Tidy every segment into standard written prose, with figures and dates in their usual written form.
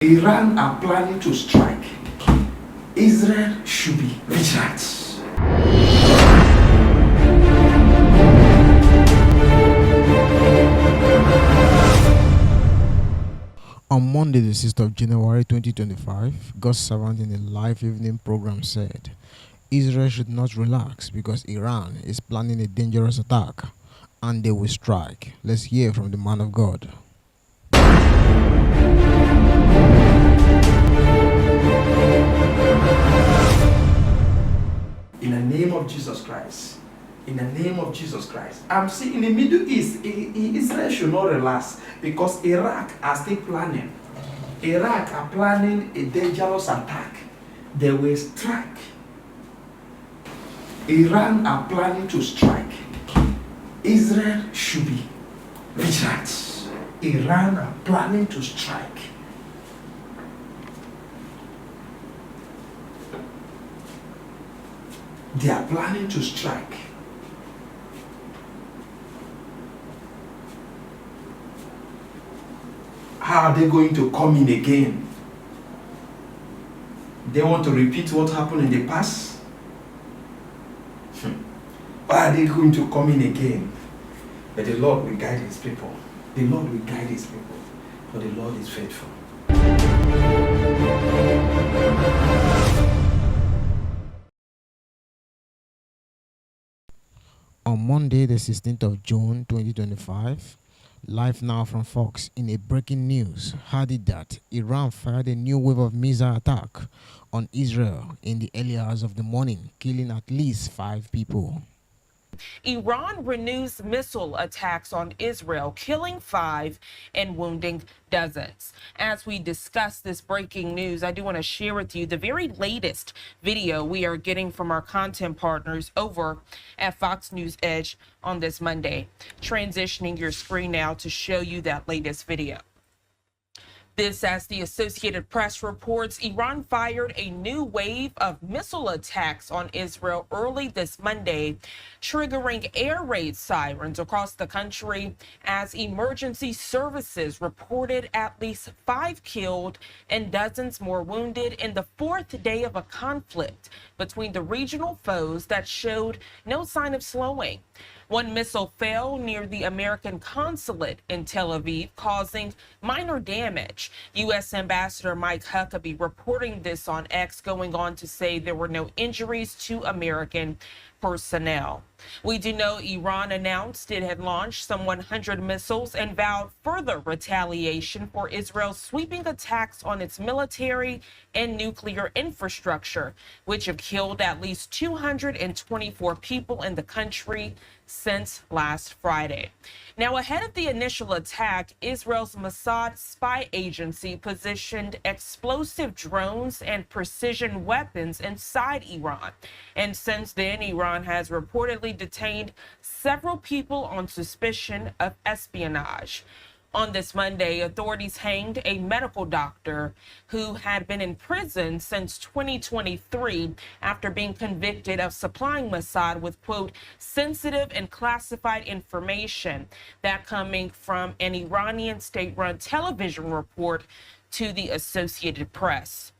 Iran are planning to strike. Israel should be vigilant. On Monday, the 6th of January 2025, God's servant in a live evening program said, Israel should not relax because Iran is planning a dangerous attack and they will strike. Let's hear from the man of God. In the name of Jesus Christ. In the name of Jesus Christ. I'm saying in the Middle East, Israel should not relax because Iraq are still planning. Iraq are planning a dangerous attack. They will strike. Iran are planning to strike. Israel should be vigilant. Iran are planning to strike. They are planning to strike. How are they going to come in again? They want to repeat what happened in the past? Why are they going to come in again? But the Lord will guide his people. The Lord will guide his people. For the Lord is faithful. On Monday, the 16th of June 2025, live now from Fox, in a breaking news, had it that Iran fired a new wave of missile attack on Israel in the early hours of the morning, killing at least 5 people. Iran renews missile attacks on Israel, killing 5 and wounding dozens. As we discuss this breaking news, I do want to share with you the very latest video we are getting from our content partners over at Fox News Edge on this Monday. Transitioning your screen now to show you that latest video. This, as the Associated Press reports, Iran fired a new wave of missile attacks on Israel early this Monday, triggering air raid sirens across the country as emergency services reported at least 5 killed and dozens more wounded in the 4th day of a conflict between the regional foes that showed no sign of slowing. One missile fell near the American consulate in Tel Aviv, causing minor damage. U.S. Ambassador Mike Huckabee reporting this on X, going on to say there were no injuries to American personnel. We do know Iran announced it had launched some 100 missiles and vowed further retaliation for Israel's sweeping attacks on its military and nuclear infrastructure, which have killed at least 224 people in the country since last Friday. Now, ahead of the initial attack, Israel's Mossad spy agency positioned explosive drones and precision weapons inside Iran. And since then, Iran has reportedly detained several people on suspicion of espionage. On this Monday, authorities hanged a medical doctor who had been in prison since 2023 after being convicted of supplying Mossad with, quote, sensitive and classified information, that coming from an Iranian state-run television report to the Associated Press.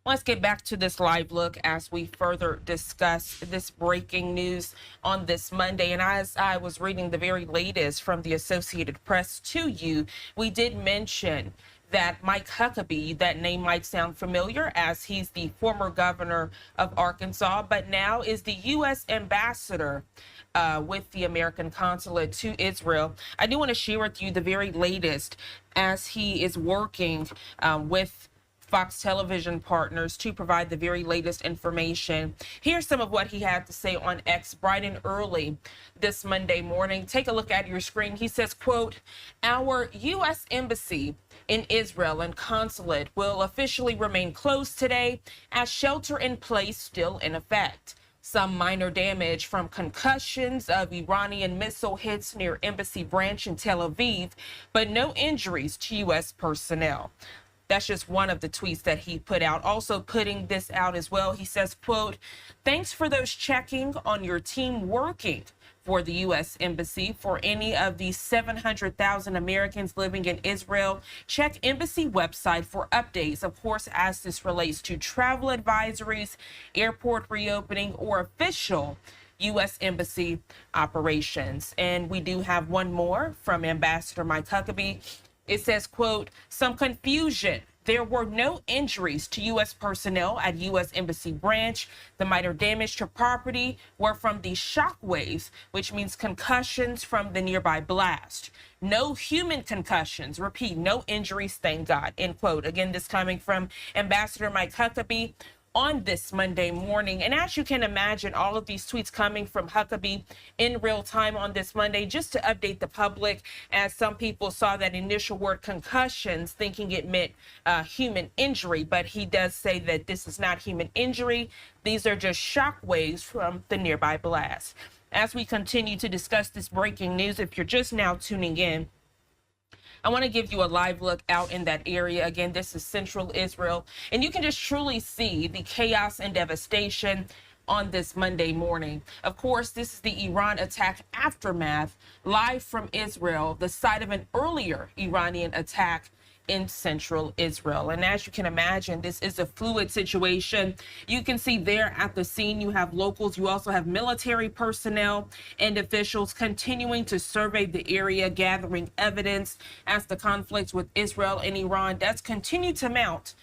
Let's get back to this live look as we further discuss this breaking news on this Monday. And as I was reading the very latest from the Associated Press to you, we did mention that Mike Huckabee, that name might sound familiar as he's the former governor of Arkansas, but now is the U.S. ambassador with the American consulate to Israel. I do want to share with you the very latest as he is working with Fox television partners to provide the very latest information. Here's some of what he had to say on X bright and early this Monday morning. Take a look at your screen. He says, quote, our U.S. embassy in Israel and consulate will officially remain closed today as shelter in place still in effect. Some minor damage from concussions of Iranian missile hits near embassy branch in Tel Aviv, but no injuries to U.S. personnel. That's just one of the tweets that he put out. Also putting this out as well, he says, quote, thanks for those checking on your team working for the U.S. Embassy. For any of the 700,000 Americans living in Israel, check embassy website for updates, of course, as this relates to travel advisories, airport reopening, or official U.S. Embassy operations. And we do have one more from Ambassador Mike Huckabee. It says, quote, some confusion. There were no injuries to U.S. personnel at U.S. Embassy branch. The minor damage to property were from the shock waves, which means concussions from the nearby blast. No human concussions. Repeat, no injuries, thank God, end quote. Again, this coming from Ambassador Mike Huckabee on this Monday morning. And as you can imagine, all of these tweets coming from Huckabee in real time on this Monday, just to update the public, as some people saw that initial word concussions thinking it meant human injury. But he does say that this is not human injury. These are just shock waves from the nearby blast. As we continue to discuss this breaking news, if you're just now tuning in, I want to give you a live look out in that area. Again, this is central Israel, and you can just truly see the chaos and devastation on this Monday morning. Of course, this is the Iran attack aftermath, live from Israel, the site of an earlier Iranian attack in central Israel. And as you can imagine, this is a fluid situation. You can see there at the scene, you have locals, you also have military personnel and officials continuing to survey the area, gathering evidence as the conflict with Israel and Iran does continue to mount.